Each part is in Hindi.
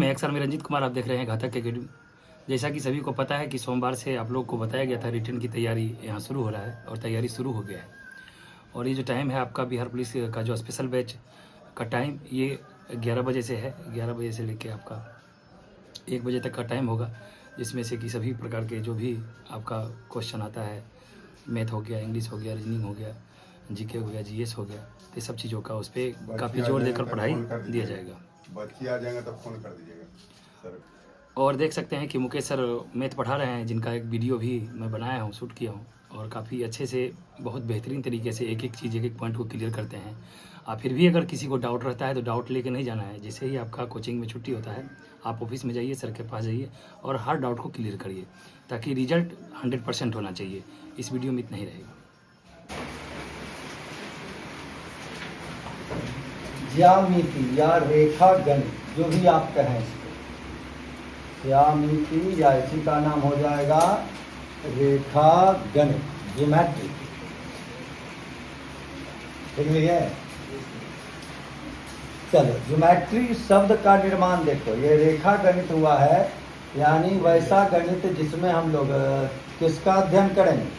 मैं एक्सर में रंजीत कुमार, आप देख रहे हैं घातक एकेडमी। जैसा कि सभी को पता है कि सोमवार से आप लोग को बताया गया था रिटर्न की तैयारी यहाँ शुरू हो रहा है और तैयारी शुरू हो गया है। और ये जो टाइम है आपका बिहार पुलिस का जो स्पेशल बैच का टाइम ये 11 बजे से है। 11 बजे से लेके आपका 1 बजे तक का टाइम होगा, जिसमें से कि सभी प्रकार के जो भी आपका क्वेश्चन आता है, मैथ हो गया, इंग्लिश हो गया, रीजनिंग हो गया, जीके हो गया, जीएस हो गया, तो सब चीज़ों का उस पर काफ़ी जोर देकर पढ़ाई दिया जाएगा। बच्चे आ जाएंगे तो फोन कर दीजिएगा सर। और देख सकते हैं कि मुकेश सर मैथ पढ़ा रहे हैं, जिनका एक वीडियो भी मैं बनाया हूँ, शूट किया हूँ, और काफ़ी अच्छे से बहुत बेहतरीन तरीके से एक एक चीज़, एक एक पॉइंट को क्लियर करते हैं। फिर भी अगर किसी को डाउट रहता है तो डाउट लेके नहीं जाना है। जैसे ही आपका कोचिंग में छुट्टी होता है, आप ऑफिस में जाइए, सर के पास जाइए और हर डाउट को क्लियर करिए, ताकि रिजल्ट 100% होना चाहिए। इस वीडियो में इतना ही रहेगा। ज्यामिति या रेखा गणित, जो भी आप कहें इसको, ज्यामिति या इसी का नाम हो जाएगा रेखा गणित, ज्योमेट्री। ठीक है, चलो ज्योमेट्री शब्द का निर्माण देखो। ये रेखा गणित हुआ है, यानी वैसा गणित जिसमें हम लोग किसका अध्ययन करेंगे?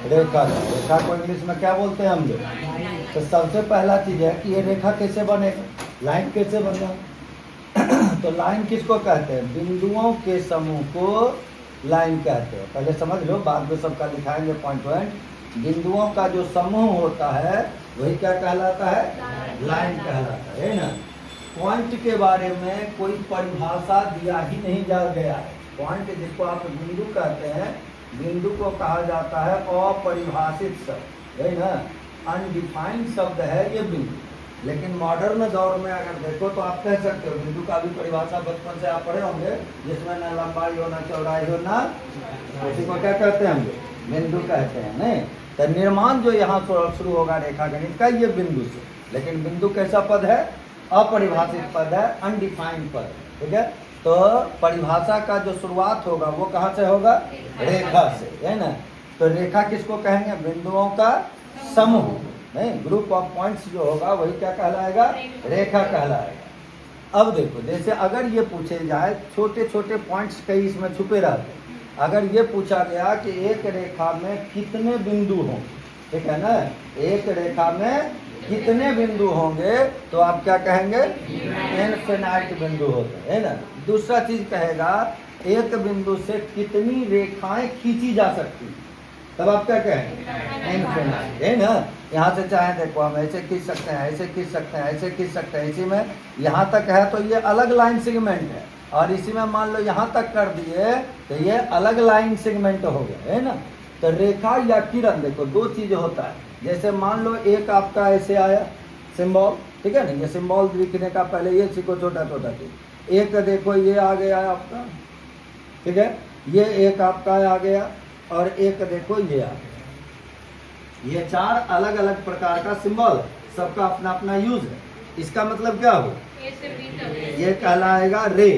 रेखा का। रेखा को इंग्लिश में क्या बोलते हैं हम लोग? तो सबसे पहला चीज है कि ये रेखा कैसे बनेगा, लाइन कैसे बनेगा। तो लाइन किसको कहते हैं? बिंदुओं के समूह को लाइन कहते हैं। पहले समझ लो, बाद में सबका दिखाएंगे पॉइंट पॉइंट। बिंदुओं का जो समूह होता है वही क्या कहलाता है? लाइन कहलाता है ना। पॉइंट के बारे में कोई परिभाषा दिया ही नहीं जा गया है। पॉइंट जिसको आप बिंदु कहते हैं, बिंदु को कहा जाता है अपरिभाषित शब्द, है ना, अनडिफाइंड शब्द है ये बिंदु। लेकिन मॉडर्न दौर में अगर देखो तो आप कह सकते हो, बिंदु का भी परिभाषा बचपन से आप पढ़े होंगे, जिसमें ना लंबाई हो ना चौड़ाई हो ना, उसी को क्या कहते हैं हम लोग? बिंदु कहते हैं। नहीं तो निर्माण जो यहाँ शुरू होगा रेखा गणित का, ये बिंदु से। लेकिन बिंदु कैसा पद है? अपरिभाषित पद है, अनडिफाइंड पद। ठीक है, तो परिभाषा का जो शुरुआत होगा वो कहाँ से होगा? रेखा से, है ना। तो रेखा किसको कहेंगे? बिंदुओं का समूह, नहीं, ग्रुप ऑफ पॉइंट्स जो होगा वही क्या कहलाएगा? रेखा कहलाएगा। अब देखो, जैसे अगर ये पूछे जाए, छोटे छोटे पॉइंट्स कई इसमें छुपे रहते हैं। अगर ये पूछा गया कि एक रेखा में कितने बिंदु होंगे, ठीक है ना, एक रेखा में कितने बिंदु होंगे, तो आप क्या कहेंगे? इनफिनाइट बिंदु होते हैं ना। दूसरा चीज कहेगा, एक बिंदु से कितनी रेखाएं खींची जा सकती हैं, तब आप क्या कहेंगे? इनफिनाइट, है ना। यहाँ से चाहे देखो, हम ऐसे खींच सकते हैं, ऐसे खींच सकते हैं, ऐसे खींच सकते हैं। इसी में यहाँ तक है तो ये अलग लाइन सेगमेंट है, और इसी में मान लो यहाँ तक कर दिए तो ये अलग लाइन सेगमेंट हो गया, है ना। तो रेखा या किरण, देखो दो चीज होता है। जैसे मान लो एक आपका ऐसे आया सिंबल, ठीक है ना, ये सिंबल लिखने का पहले ये सीखो, छोटा छोटा चीज। एक देखो ये आ गया आपका, ठीक है, ये एक आपका आ गया, और एक देखो ये आ गया। ये चार अलग अलग प्रकार का सिंबल, सबका अपना अपना यूज है। इसका मतलब क्या हो? ये कहलाएगा रे,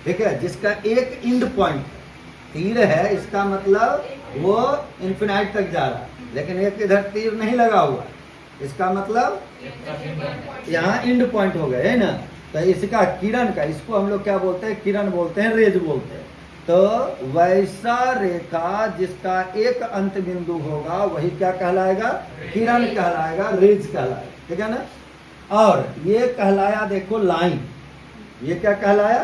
ठीक है, जिसका एक इंड पॉइंट तीर है। इसका मतलब वो इन्फिनाइट तक जा रहा है, लेकिन एक इधर तीर नहीं लगा हुआ, इसका मतलब यहाँ इंड पॉइंट हो गए, है ना। तो इसका किरण का, इसको हम लोग क्या बोलते हैं? किरण बोलते हैं, रेज बोलते हैं। तो वैसा रेखा जिसका एक अंत बिंदु होगा वही क्या कहलाएगा? किरण कहलाएगा, रेज कहलाएगा, ठीक है ना। और ये कहलाया देखो लाइन, ये क्या कहलाया?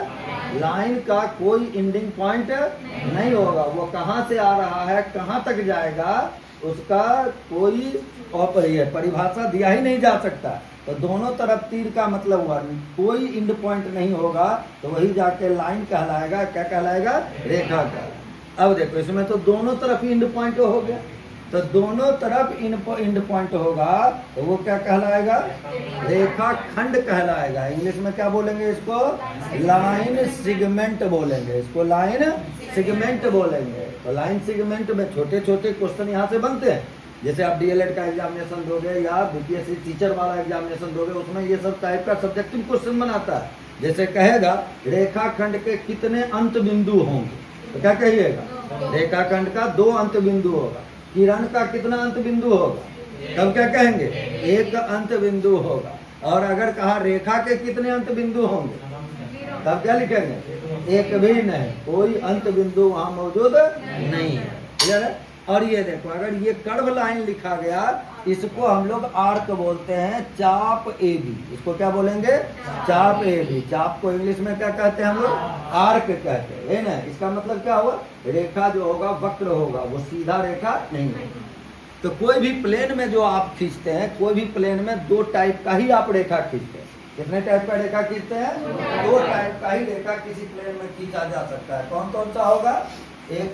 लाइन का कोई एंडिंग पॉइंट नहीं होगा। वो कहाँ से आ रहा है, कहाँ तक जाएगा, उसका कोई परिभाषा दिया ही नहीं जा सकता। तो दोनों तरफ तीर का मतलब हुआ, कोई एंड पॉइंट नहीं होगा, तो वही जाके लाइन कहलाएगा। क्या कहलाएगा? रेखा का। अब देखो, इसमें तो दोनों तरफ एंड पॉइंट हो गया, तो दोनों तरफ एंड पॉइंट होगा तो वो क्या कहलाएगा? रेखा खंड कहलाएगा। इंग्लिश में क्या बोलेंगे इसको? लाइन सेगमेंट बोलेंगे, इसको लाइन सेगमेंट बोलेंगे। तो लाइन सेगमेंट में छोटे छोटे क्वेश्चन यहाँ से बनते हैं। जैसे आप डीएलएड का एग्जामिनेशन दोगे या बीपीएससी टीचर वाला एग्जामिनेशन दोगे, उसमें ये सब टाइप का सब्जेक्टिव क्वेश्चन बनाता है। जैसे कहेगा रेखा खंड के कितने अंत बिंदु होंगे, तो क्या कहिएगा? रेखा खंड का 2 अंत बिंदु होगा। किरण का कितना अंत बिंदु होगा, तब क्या कहेंगे? 1 अंत बिंदु होगा। और अगर कहा रेखा के कितने अंत बिंदु होंगे, तब क्या लिखेंगे? एक भी नहीं, कोई अंत बिंदु वहां मौजूद नहीं है। क्लियर है? और ये देखो, अगर ये कर्व लाइन लिखा गया, इसको हम लोग आर्क बोलते हैं, चाप ए बी। इसको क्या बोलेंगे? चाप ए बी। चाप को इंग्लिश में क्या कहते हैं हम लोग? आर्क कहते हैं, है ना? इसका मतलब क्या हुआ? रेखा जो होगा वक्र होगा, वो सीधा रेखा नहीं होगा। तो कोई भी प्लेन में जो आप खींचते हैं, कोई भी प्लेन में दो टाइप का ही आप रेखा खींचते हैं। कितने टाइप का रेखा खींचते हैं? दो टाइप का ही रेखा किसी प्लेन में खींचा जा सकता है। कौन कौन सा होगा? एक